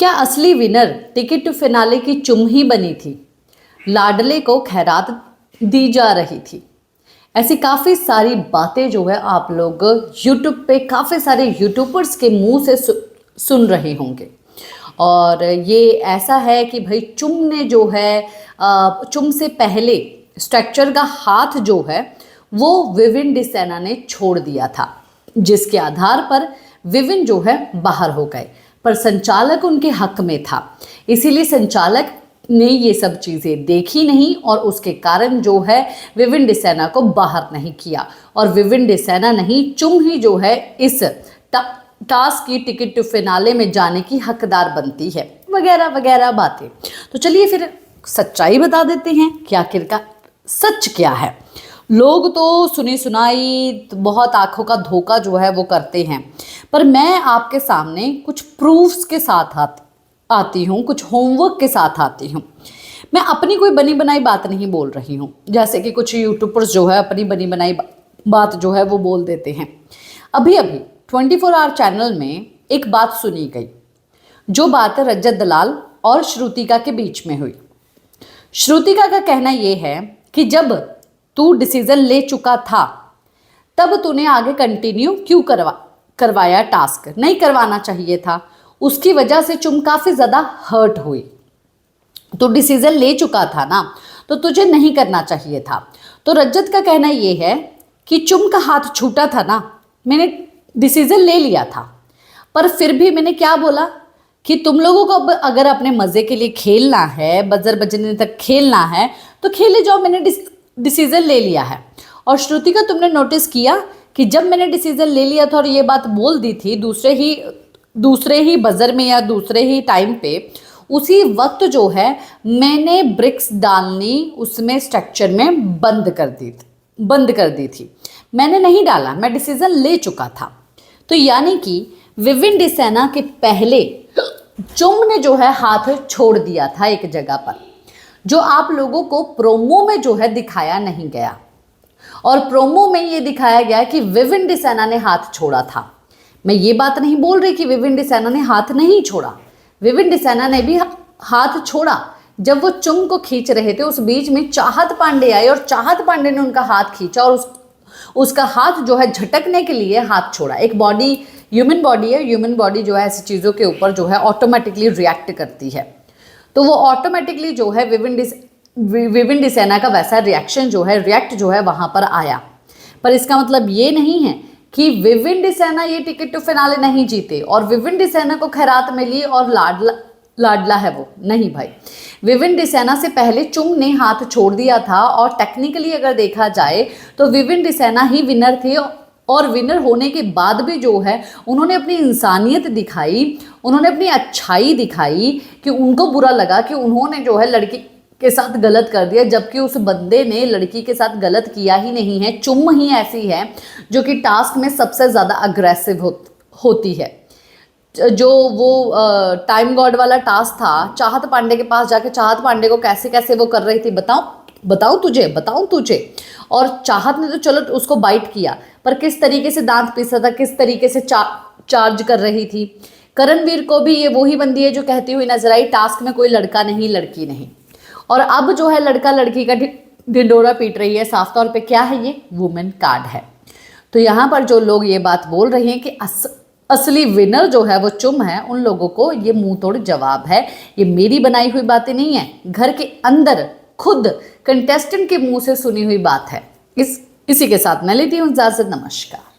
क्या असली winner ticket to finale की चुम ही बनी थी? लाडले को खैरात दी जा रही थी। ऐसी काफ़ी सारी बातें जो है आप लोग यूट्यूब पे काफ़ी सारे यूट्यूबर्स के मुंह से सुन रहे होंगे। और ये ऐसा है कि भाई चुम ने जो है चुम से पहले स्ट्रक्चर का हाथ जो है वो विविन डिसेना ने छोड़ दिया था, जिसके आधार पर विविन जो है बाहर हो गए, पर संचालक उनके हक में था। इसीलिए संचालक ने ये सब चीज़ें देखी नहीं और उसके कारण जो है विविन डिसेना को बाहर नहीं किया और विविन डिसेना नहीं चुम ही जो है इस टास्क की टिकट टू फिनाले में जाने की हकदार बनती है, वगैरह वगैरह बातें। तो चलिए फिर सच्चाई बता देते हैं कि आखिर का सच क्या है। लोग तो सुनी सुनाई बहुत आंखों का धोखा जो है वो करते हैं, पर मैं आपके सामने कुछ प्रूफ्स के साथ आती हूँ, कुछ होमवर्क के साथ आती हूँ। मैं अपनी कोई बनी बनाई बात नहीं बोल रही हूँ, जैसे कि कुछ यूट्यूबर्स जो है अपनी बनी बनाई बात जो है वो बोल देते हैं। अभी 24 आवर चैनल में एक बात सुनी गई, जो बात रजत दलाल और श्रुतिका के बीच में हुई। श्रुतिका का कहना ये है कि जब तू डिसीजन ले चुका था तब तूने आगे कंटिन्यू क्यों करवाया, टास्क नहीं करवाना चाहिए था। उसकी वजह से चुम काफ़ी ज़्यादा हर्ट हुई। तो डिसीजन ले चुका था ना, तो तुझे नहीं करना चाहिए था। तो रजत का कहना ये है कि चुम का हाथ छूटा था ना, मैंने डिसीजन ले लिया था, पर फिर भी मैंने क्या बोला कि तुम लोगों को अब अगर अपने मज़े के लिए खेलना है, बजर बजने तक खेलना है तो खेले जाओ, मैंने डिसीजन ले लिया है। और श्रुति का तुमने नोटिस किया कि जब मैंने डिसीजन ले लिया था और ये बात बोल दी थी दूसरे ही बजर में या दूसरे ही टाइम पे, उसी वक्त जो है मैंने ब्रिक्स डालनी उसमें स्ट्रक्चर में बंद कर दी थी। मैंने नहीं डाला, मैं डिसीजन ले चुका था। तो यानी कि विविन डिसेना के पहले चुम ने जो है हाथ छोड़ दिया था एक जगह पर, जो आप लोगों को प्रोमो में जो है दिखाया नहीं गया। और प्रोमो में ये दिखाया गया कि विविन डिसेना ने हाथ छोड़ा था। मैं ये बात नहीं बोल रही कि विविन डिसेना ने हाथ नहीं छोड़ा, विविन डिसेना ने भी हाथ छोड़ा। जब वो चुम को खींच रहे थे उस बीच में चाहत पांडे आए और चाहत पांडे ने उनका हाथ खींचा और उसका हाथ जो है झटकने के लिए हाथ छोड़ा। एक बॉडी ह्यूमन बॉडी है, ह्यूमन बॉडी जो है ऐसी चीज़ों के ऊपर जो है ऑटोमेटिकली रिएक्ट करती है। तो वो ऑटोमेटिकली जो है विविन डिसेना का वैसा रिएक्ट जो है वहाँ पर आया। पर इसका मतलब ये नहीं है कि विविन डिसेना ये टिकट टू फिनाले नहीं जीते और विविन डिसेना को खैरात मिली और लाडला है वो, नहीं भाई। विविन डिसेना से पहले चुम ने हाथ छोड़ दिया था और टेक्निकली अगर देखा जाए तो विविन डिसेना ही विनर थे। और विनर होने के बाद भी जो है उन्होंने अपनी इंसानियत दिखाई, उन्होंने अपनी अच्छाई दिखाई कि उनको बुरा लगा कि उन्होंने जो है लड़की के साथ गलत कर दिया, जबकि उस बंदे ने लड़की के साथ गलत किया ही नहीं है। चुम ही ऐसी है जो कि टास्क में सबसे ज़्यादा अग्रेसिव होती है। जो वो टाइम गॉड वाला टास्क था, चाहत पांडे के पास जाके चाहत पांडे को कैसे कैसे वो कर रही थी, बताऊं तुझे। और चाहत ने तो चलो उसको बाइट किया, पर किस तरीके से दांत पीसा था, किस तरीके से चार्ज कर रही थी। करणवीर को भी ये वही बंदी है जो कहती हुई नजर आई, टास्क में कोई लड़का नहीं लड़की नहीं। और अब जो है लड़का लड़की का ढिंडोरा पीट रही है। साफ तौर पे क्या है, ये वुमेन कार्ड है। तो यहाँ पर जो लोग ये बात बोल रहे हैं कि असली विनर जो है वो चुम है, उन लोगों को ये मुंह तोड़ जवाब है। ये मेरी बनाई हुई बातें नहीं है, घर के अंदर खुद कंटेस्टेंट के मुंह से सुनी हुई बात है। इसी के साथ मैं लेती हूँ इजाजत। नमस्कार।